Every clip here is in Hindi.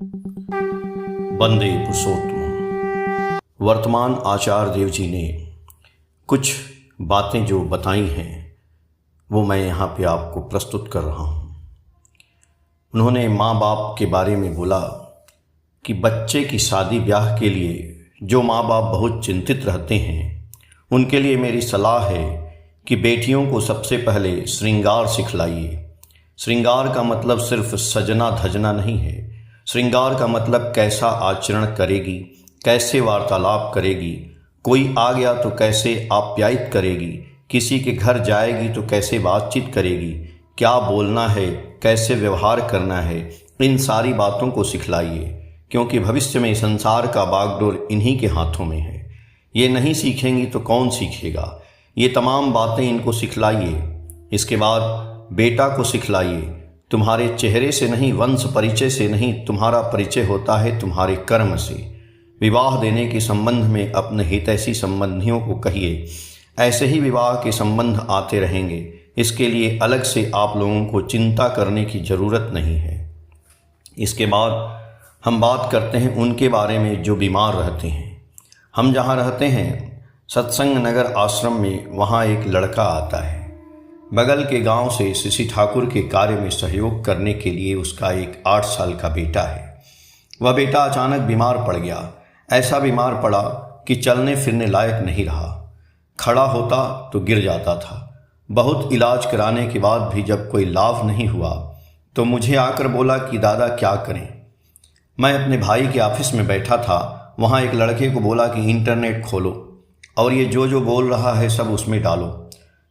वंदे पुरुषोत्तम। वर्तमान आचार्य देव जी ने कुछ बातें जो बताई हैं वो मैं यहाँ पे आपको प्रस्तुत कर रहा हूँ। उन्होंने माँ बाप के बारे में बोला कि बच्चे की शादी ब्याह के लिए जो माँ बाप बहुत चिंतित रहते हैं उनके लिए मेरी सलाह है कि बेटियों को सबसे पहले श्रृंगार सिखलाइए। श्रृंगार का मतलब सिर्फ सजना धजना नहीं है। श्रृंगार का मतलब कैसा आचरण करेगी, कैसे वार्तालाप करेगी, कोई आ गया तो कैसे आप्यायित करेगी, किसी के घर जाएगी तो कैसे बातचीत करेगी, क्या बोलना है, कैसे व्यवहार करना है, इन सारी बातों को सिखलाइए। क्योंकि भविष्य में संसार का बागडोर इन्हीं के हाथों में है। ये नहीं सीखेंगी तो कौन सीखेगा। ये तमाम बातें इनको सिखलाइए। इसके बाद बेटा को सिखलाइए, तुम्हारे चेहरे से नहीं, वंश परिचय से नहीं, तुम्हारा परिचय होता है तुम्हारे कर्म से। विवाह देने के संबंध में अपने हितैषी संबंधियों को कहिए, ऐसे ही विवाह के संबंध आते रहेंगे। इसके लिए अलग से आप लोगों को चिंता करने की ज़रूरत नहीं है। इसके बाद हम बात करते हैं उनके बारे में जो बीमार रहते हैं। हम जहाँ रहते हैं सत्संग नगर आश्रम में, वहाँ एक लड़का आता है। बगल के गांव से शशि ठाकुर के कार्य में सहयोग करने के लिए उसका एक 8 साल का बेटा है। वह बेटा अचानक बीमार पड़ गया। ऐसा बीमार पड़ा कि चलने फिरने लायक नहीं रहा। खड़ा होता तो गिर जाता था। बहुत इलाज कराने के बाद भी जब कोई लाभ नहीं हुआ तो मुझे आकर बोला कि दादा क्या करें। मैं अपने भाई के ऑफिस में बैठा था। वहाँ एक लड़के को बोला कि इंटरनेट खोलो और ये जो बोल रहा है सब उसमें डालो।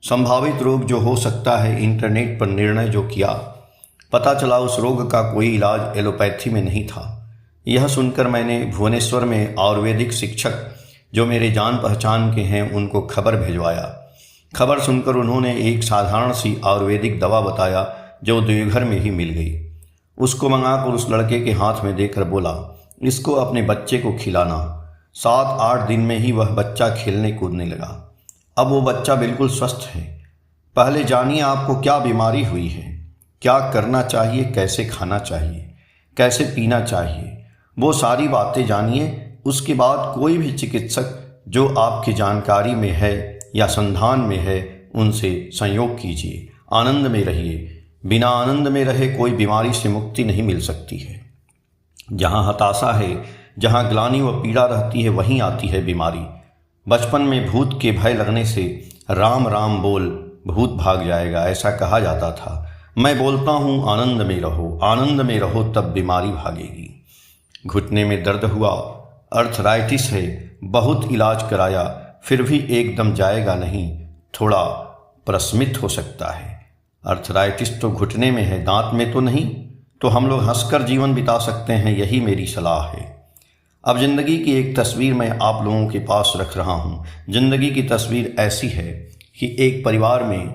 संभावित रोग जो हो सकता है इंटरनेट पर निर्णय जो किया, पता चला उस रोग का कोई इलाज एलोपैथी में नहीं था। यह सुनकर मैंने भुवनेश्वर में आयुर्वेदिक शिक्षक जो मेरे जान पहचान के हैं उनको खबर भिजवाया। खबर सुनकर उन्होंने एक साधारण सी आयुर्वेदिक दवा बताया जो देवघर में ही मिल गई। उसको मंगाकर उस लड़के के हाथ में देकर बोला, इसको अपने बच्चे को खिलाना। 7-8 दिन में ही वह बच्चा खेलने कूदने लगा। अब वो बच्चा बिल्कुल स्वस्थ है। पहले जानिए आपको क्या बीमारी हुई है, क्या करना चाहिए, कैसे खाना चाहिए, कैसे पीना चाहिए, वो सारी बातें जानिए। उसके बाद कोई भी चिकित्सक जो आपकी जानकारी में है या संधान में है उनसे संयोग कीजिए। आनंद में रहिए। बिना आनंद में रहे कोई बीमारी से मुक्ति नहीं मिल सकती है। जहाँ हताशा है, जहाँ ग्लानि व पीड़ा रहती है, वहीं आती है बीमारी। बचपन में भूत के भय लगने से राम राम बोल भूत भाग जाएगा, ऐसा कहा जाता था। मैं बोलता हूँ आनंद में रहो, आनंद में रहो, तब बीमारी भागेगी। घुटने में दर्द हुआ, अर्थराइटिस है, बहुत इलाज कराया, फिर भी एकदम जाएगा नहीं, थोड़ा प्रस्मित हो सकता है। अर्थराइटिस तो घुटने में है, दांत में तो नहीं। तो हम लोग हंसकर जीवन बिता सकते हैं, यही मेरी सलाह है। अब जिंदगी की एक तस्वीर मैं आप लोगों के पास रख रहा हूँ। जिंदगी की तस्वीर ऐसी है कि एक परिवार में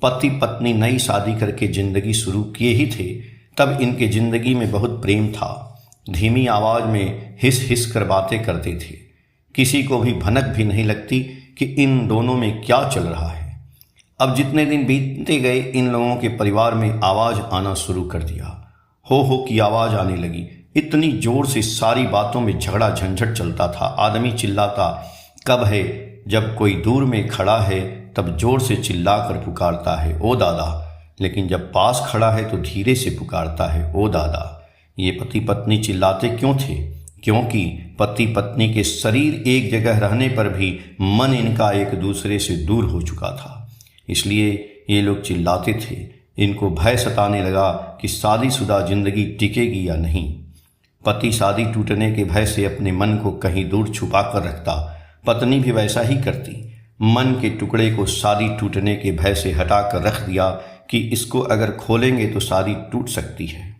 पति पत्नी नई शादी करके जिंदगी शुरू किए ही थे। तब इनके जिंदगी में बहुत प्रेम था। धीमी आवाज़ में हिस हिस कर बातें करते थे। किसी को भी भनक भी नहीं लगती कि इन दोनों में क्या चल रहा है। अब जितने दिन बीतते गए इन लोगों के परिवार में आवाज़ आना शुरू कर दिया। हो की आवाज़ आने लगी। इतनी जोर से सारी बातों में झगड़ा झंझट चलता था। आदमी चिल्लाता कब है, जब कोई दूर में खड़ा है तब जोर से चिल्ला कर पुकारता है ओ दादा, लेकिन जब पास खड़ा है तो धीरे से पुकारता है ओ दादा। ये पति पत्नी चिल्लाते क्यों थे? क्योंकि पति पत्नी के शरीर एक जगह रहने पर भी मन इनका एक दूसरे से दूर हो चुका था। इसलिए ये लोग चिल्लाते थे। इनको भय सताने लगा कि शादीशुदा जिंदगी टिकेगी या नहीं। पति शादी टूटने के भय से अपने मन को कहीं दूर छुपा कर रखता। पत्नी भी वैसा ही करती। मन के टुकड़े को शादी टूटने के भय से हटा कर रख दिया कि इसको अगर खोलेंगे तो शादी टूट सकती है।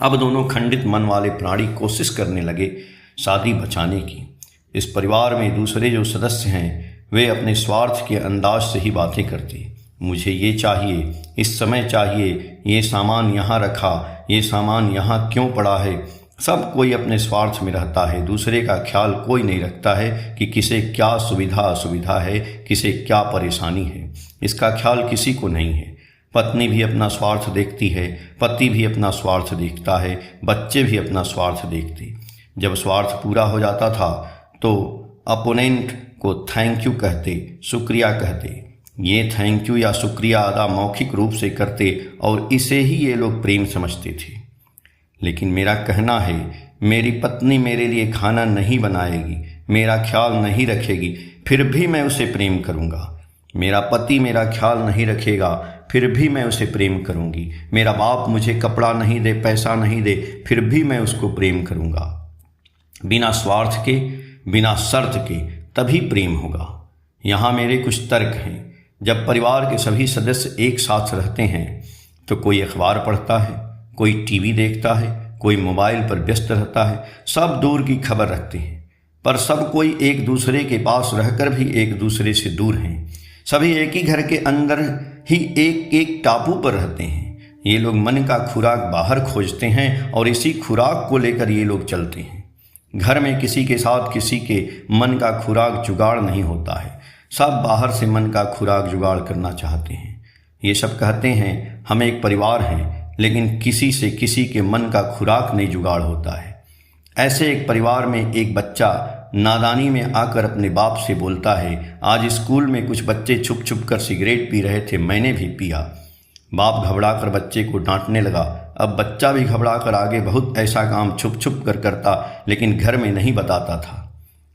अब दोनों खंडित मन वाले प्राणी कोशिश करने लगे शादी बचाने की। इस परिवार में दूसरे जो सदस्य हैं वे अपने स्वार्थ के अंदाज से ही बातें करते। मुझे ये चाहिए, इस समय चाहिए, ये सामान यहाँ रखा, ये सामान यहाँ क्यों पड़ा है। सब कोई अपने स्वार्थ में रहता है। दूसरे का ख्याल कोई नहीं रखता है कि किसे क्या सुविधा असुविधा है, किसे क्या परेशानी है। इसका ख्याल किसी को नहीं है। पत्नी भी अपना स्वार्थ देखती है, पति भी अपना स्वार्थ देखता है, बच्चे भी अपना स्वार्थ देखते। जब स्वार्थ पूरा हो जाता था तो अपोनेंट को थैंक यू कहते, शुक्रिया कहते। ये थैंक यू या शुक्रिया अदा मौखिक रूप से करते और इसे ही ये लोग प्रेम समझते थे। लेकिन मेरा कहना है, मेरी पत्नी मेरे लिए खाना नहीं बनाएगी, मेरा ख्याल नहीं रखेगी, फिर भी मैं उसे प्रेम करूँगा। मेरा पति मेरा ख्याल नहीं रखेगा, फिर भी मैं उसे प्रेम करूँगी। मेरा बाप मुझे कपड़ा नहीं दे, पैसा नहीं दे, फिर भी मैं उसको प्रेम करूँगा। बिना स्वार्थ के, बिना शर्त के तभी प्रेम होगा। यहाँ मेरे कुछ तर्क हैं। जब परिवार के सभी सदस्य एक साथ रहते हैं तो कोई अखबार पढ़ता है, कोई टीवी देखता है, कोई मोबाइल पर व्यस्त रहता है। सब दूर की खबर रखते हैं, पर सब कोई एक दूसरे के पास रहकर भी एक दूसरे से दूर हैं। सभी एक ही घर के अंदर ही एक एक टापू पर रहते हैं। ये लोग मन का खुराक बाहर खोजते हैं और इसी खुराक को लेकर ये लोग चलते हैं। घर में किसी के साथ किसी के मन का खुराक जुगाड़ नहीं होता है। सब बाहर से मन का खुराक जुगाड़ करना चाहते हैं। ये सब कहते हैं हम एक परिवार हैं, लेकिन किसी से किसी के मन का खुराक नहीं जुगाड़ होता है। ऐसे एक परिवार में एक बच्चा नादानी में आकर अपने बाप से बोलता है, आज स्कूल में कुछ बच्चे छुप छुप कर सिगरेट पी रहे थे, मैंने भी पिया। बाप घबराकर बच्चे को डांटने लगा। अब बच्चा भी घबराकर आगे बहुत ऐसा काम छुप छुप कर करता, लेकिन घर में नहीं बताता था।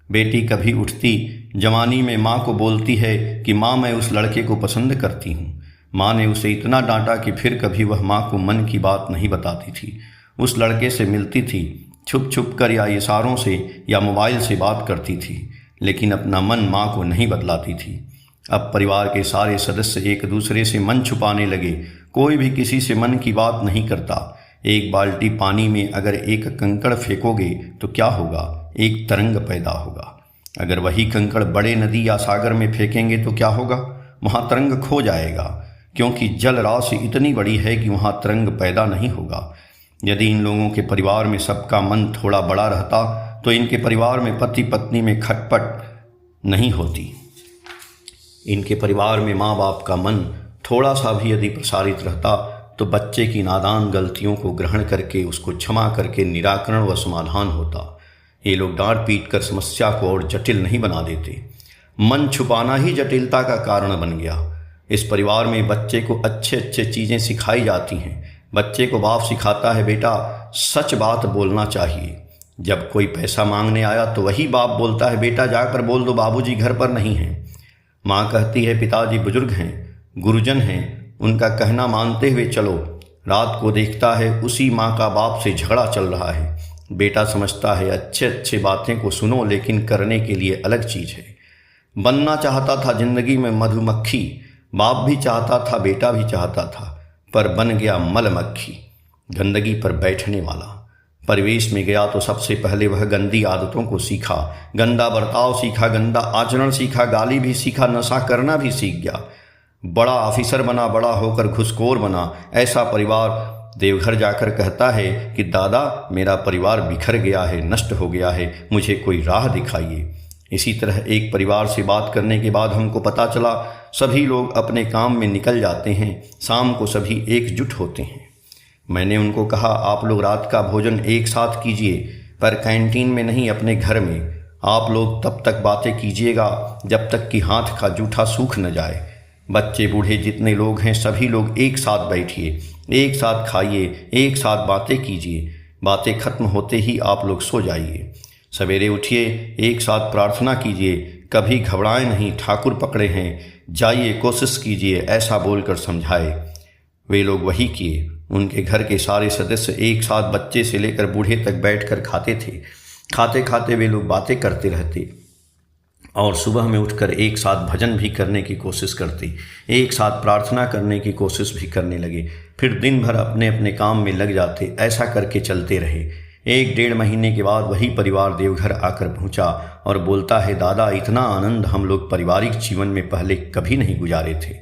बेटी कभी उठती जवानी में माँ को बोलती है कि माँ मैं उस लड़के को पसंद करती हूँ। माँ ने उसे इतना डांटा कि फिर कभी वह माँ को मन की बात नहीं बताती थी। उस लड़के से मिलती थी, छुप छुप कर या इशारों से या मोबाइल से बात करती थी, लेकिन अपना मन माँ को नहीं बतलाती थी। अब परिवार के सारे सदस्य एक दूसरे से मन छुपाने लगे। कोई भी किसी से मन की बात नहीं करता। एक बाल्टी पानी में अगर एक कंकड़ फेंकोगे तो क्या होगा? एक तरंग पैदा होगा। अगर वही कंकड़ बड़े नदी या सागर में फेंकेंगे तो क्या होगा? वहाँ तरंग खो जाएगा, क्योंकि जल राशि इतनी बड़ी है कि वहाँ तरंग पैदा नहीं होगा। यदि इन लोगों के परिवार में सबका मन थोड़ा बड़ा रहता तो इनके परिवार में पति पत्नी में खटपट नहीं होती। इनके परिवार में माँ बाप का मन थोड़ा सा भी यदि प्रसारित रहता तो बच्चे की नादान गलतियों को ग्रहण करके उसको क्षमा करके निराकरण व समाधान होता। ये लोग डांट पीट कर समस्या को और जटिल नहीं बना देते। मन छुपाना ही जटिलता का कारण बन गया। इस परिवार में बच्चे को अच्छे अच्छे चीज़ें सिखाई जाती हैं। बच्चे को बाप सिखाता है, बेटा सच बात बोलना चाहिए। जब कोई पैसा मांगने आया तो वही बाप बोलता है, बेटा जाकर बोल दो बाबूजी घर पर नहीं हैं। माँ कहती है, पिताजी बुजुर्ग हैं, गुरुजन हैं, उनका कहना मानते हुए चलो। रात को देखता है उसी माँ का बाप से झगड़ा चल रहा है। बेटा समझता है अच्छे अच्छे बातें को सुनो, लेकिन करने के लिए अलग चीज़ है। बनना चाहता था जिंदगी में मधुमक्खी, बाप भी चाहता था, बेटा भी चाहता था, पर बन गया मलमक्खी, गंदगी पर बैठने वाला। परिवेश में गया तो सबसे पहले वह गंदी आदतों को सीखा, गंदा बर्ताव सीखा, गंदा आचरण सीखा, गाली भी सीखा, नशा करना भी सीख गया। बड़ा ऑफिसर बना, बड़ा होकर घुसखोर बना। ऐसा परिवार देवघर जाकर कहता है कि दादा मेरा परिवार बिखर गया है, नष्ट हो गया है, मुझे कोई राह दिखाइए। इसी तरह एक परिवार से बात करने के बाद हमको पता चला सभी लोग अपने काम में निकल जाते हैं। शाम को सभी एकजुट होते हैं। मैंने उनको कहा, आप लोग रात का भोजन एक साथ कीजिए, पर कैंटीन में नहीं, अपने घर में। आप लोग तब तक बातें कीजिएगा जब तक कि हाथ का जूठा सूख न जाए। बच्चे बूढ़े जितने लोग हैं सभी लोग एक साथ बैठिए, एक साथ खाइए, एक साथ बातें कीजिए। बातें खत्म होते ही आप लोग सो जाइए। सवेरे उठिए, एक साथ प्रार्थना कीजिए। कभी घबराएं नहीं, ठाकुर पकड़े हैं, जाइए, कोशिश कीजिए, ऐसा बोलकर समझाए। वे लोग वही किए। उनके घर के सारे सदस्य एक साथ बच्चे से लेकर बूढ़े तक बैठकर खाते थे। खाते खाते वे लोग बातें करते रहते और सुबह में उठकर एक साथ भजन भी करने की कोशिश करते, एक साथ प्रार्थना करने की कोशिश भी करने लगे। फिर दिन भर अपने अपने काम में लग जाते। ऐसा करके चलते रहे। 1-1.5 महीने के बाद वही परिवार देवघर आकर पहुंचा और बोलता है, दादा इतना आनंद हम लोग पारिवारिक जीवन में पहले कभी नहीं गुजारे थे।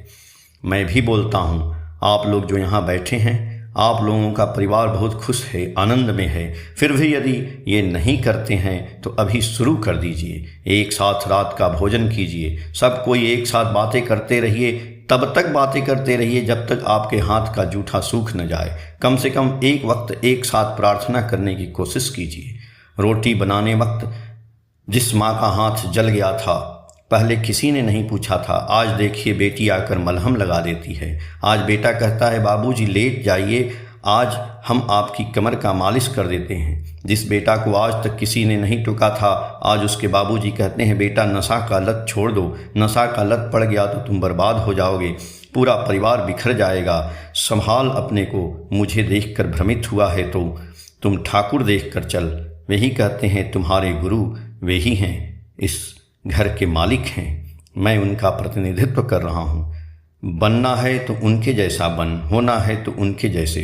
मैं भी बोलता हूँ, आप लोग जो यहाँ बैठे हैं, आप लोगों का परिवार बहुत खुश है, आनंद में है। फिर भी यदि ये नहीं करते हैं तो अभी शुरू कर दीजिए। एक साथ रात का भोजन कीजिए, सब कोई एक साथ बातें करते रहिए। तब तक बातें करते रहिए जब तक आपके हाथ का जूठा सूख न जाए। कम से कम एक वक्त एक साथ प्रार्थना करने की कोशिश कीजिए। रोटी बनाने वक्त जिस माँ का हाथ जल गया था, पहले किसी ने नहीं पूछा था, आज देखिए बेटी आकर मलहम लगा देती है। आज बेटा कहता है बाबूजी लेट जाइए, आज हम आपकी कमर का मालिश कर देते हैं। जिस बेटा को आज तक किसी ने नहीं टोका था, आज उसके बाबूजी कहते हैं बेटा नशा का लत छोड़ दो, नशा का लत पड़ गया तो तुम बर्बाद हो जाओगे, पूरा परिवार बिखर जाएगा, संभाल अपने को, मुझे देखकर भ्रमित हुआ है तो तुम ठाकुर देखकर चल। वही कहते हैं तुम्हारे गुरु वही हैं, इस घर के मालिक हैं, मैं उनका प्रतिनिधित्व कर रहा हूँ। बनना है तो उनके जैसा बन, होना है तो उनके जैसे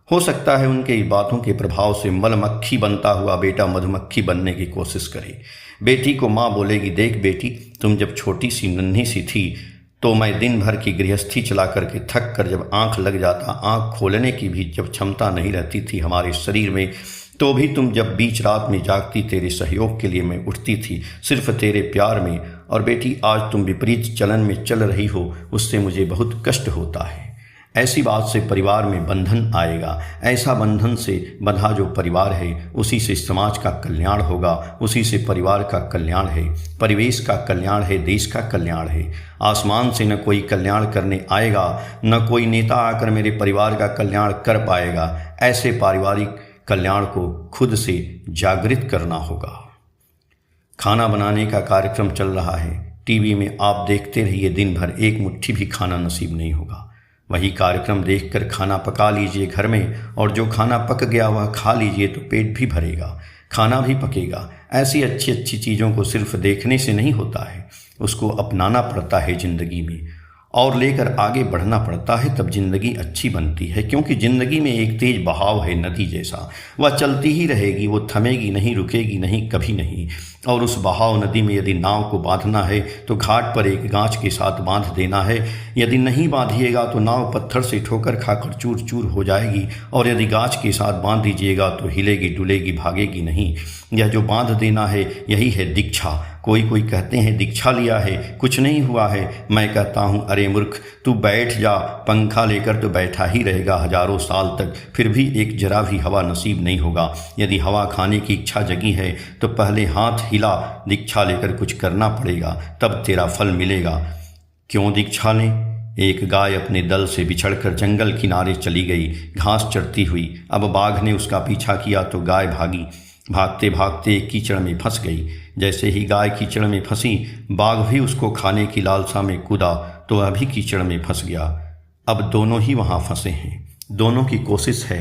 हो सकता है उनके बातों के प्रभाव से मधुमक्खी बनता हुआ बेटा मधुमक्खी बनने की कोशिश करे। बेटी को माँ बोलेगी देख बेटी, तुम जब छोटी सी नन्ही सी थी तो मैं दिन भर की गृहस्थी चला करके थक कर जब आँख लग जाता, आँख खोलने की भी जब क्षमता नहीं रहती थी हमारे शरीर में, तो भी तुम जब बीच रात में जागती तेरे सहयोग के लिए मैं उठती थी, सिर्फ तेरे प्यार में। और बेटी आज तुम विपरीत चलन में चल रही हो, उससे मुझे बहुत कष्ट होता है। ऐसी बात से परिवार में बंधन आएगा। ऐसा बंधन से बंधा जो परिवार है, उसी से समाज का कल्याण होगा, उसी से परिवार का कल्याण है, परिवेश का कल्याण है, देश का कल्याण है। आसमान से न कोई कल्याण करने आएगा, न कोई नेता आकर मेरे परिवार का कल्याण कर पाएगा। ऐसे पारिवारिक कल्याण को खुद से जागृत करना होगा। खाना बनाने का कार्यक्रम चल रहा है, टीवी में आप देखते रहिए, दिन भर एक मुट्ठी भी खाना नसीब नहीं होगा। वही कार्यक्रम देखकर खाना पका लीजिए घर में, और जो खाना पक गया वह खा लीजिए तो पेट भी भरेगा, खाना भी पकेगा। ऐसी अच्छी अच्छी चीज़ों को सिर्फ देखने से नहीं होता है, उसको अपनाना पड़ता है ज़िंदगी में और लेकर आगे बढ़ना पड़ता है, तब जिंदगी अच्छी बनती है। क्योंकि ज़िंदगी में एक तेज बहाव है नदी जैसा, वह चलती ही रहेगी, वो थमेगी नहीं, रुकेगी नहीं, कभी नहीं। और उस बहाव नदी में यदि नाव को बांधना है तो घाट पर एक गांच के साथ बांध देना है। यदि नहीं बांधिएगा तो नाव पत्थर से ठोकर खाकर चूर चूर हो जाएगी, और यदि गांच के साथ बांध दीजिएगा तो हिलेगी डुलेगी, भागेगी नहीं। यह जो बांध देना है यही है दीक्षा। कोई कहते हैं दीक्षा लिया है, कुछ नहीं हुआ है। मैं कहता हूँ अरे मूर्ख, तू बैठ जा, पंखा लेकर तो बैठा ही रहेगा हजारों साल तक, फिर भी एक जरा भी हवा नसीब नहीं होगा। यदि हवा खाने की इच्छा जगी है तो पहले हाथ हिला, दीक्षा लेकर कुछ करना पड़ेगा, तब तेरा फल मिलेगा। क्यों दीक्षा लें? एक गाय अपने दल से बिछड़कर जंगल किनारे चली गई घास चरती हुई। अब बाघ ने उसका पीछा किया तो गाय भागी, भागते भागते कीचड़ में फंस गई। जैसे ही गाय कीचड़ में फंसी, बाघ भी उसको खाने की लालसा में कूदा तो वह भी कीचड़ में फंस गया। अब दोनों ही वहाँ फंसे हैं, दोनों की कोशिश है,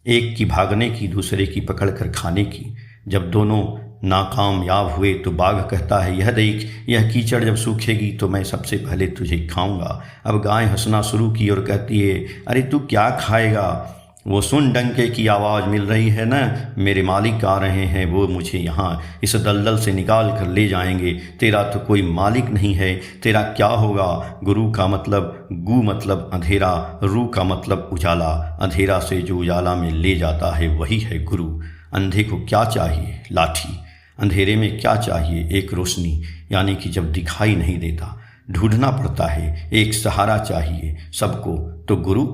एक की भागने की, दूसरे की पकड़ कर खाने की। जब दोनों नाकामयाब हुए तो बाघ कहता है यह देख, यह कीचड़ जब सूखेगी तो मैं सबसे पहले तुझे खाऊंगा। अब गाय हंसना शुरू की और कहती है अरे तू क्या खाएगा? वो सुन, डंके की आवाज़ मिल रही है ना, मेरे मालिक आ रहे हैं, वो मुझे यहाँ इस दलदल से निकाल कर ले जाएंगे। तेरा तो कोई मालिक नहीं है, तेरा क्या होगा? गुरु का मतलब, गु मतलब अंधेरा, रू का मतलब उजाला। अंधेरा से जो उजाला में ले जाता है वही है गुरु। अंधे को क्या चाहिए? लाठी। अंधेरे में क्या चाहिए? एक रोशनी, यानी कि जब दिखाई नहीं देता ढूंढना पड़ता है, एक सहारा चाहिए सबको, तो गुरु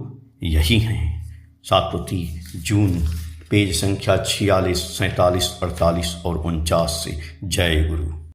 यही हैं। सातवती जून, पेज संख्या 46, 47, 48 और 49 से। जय गुरु।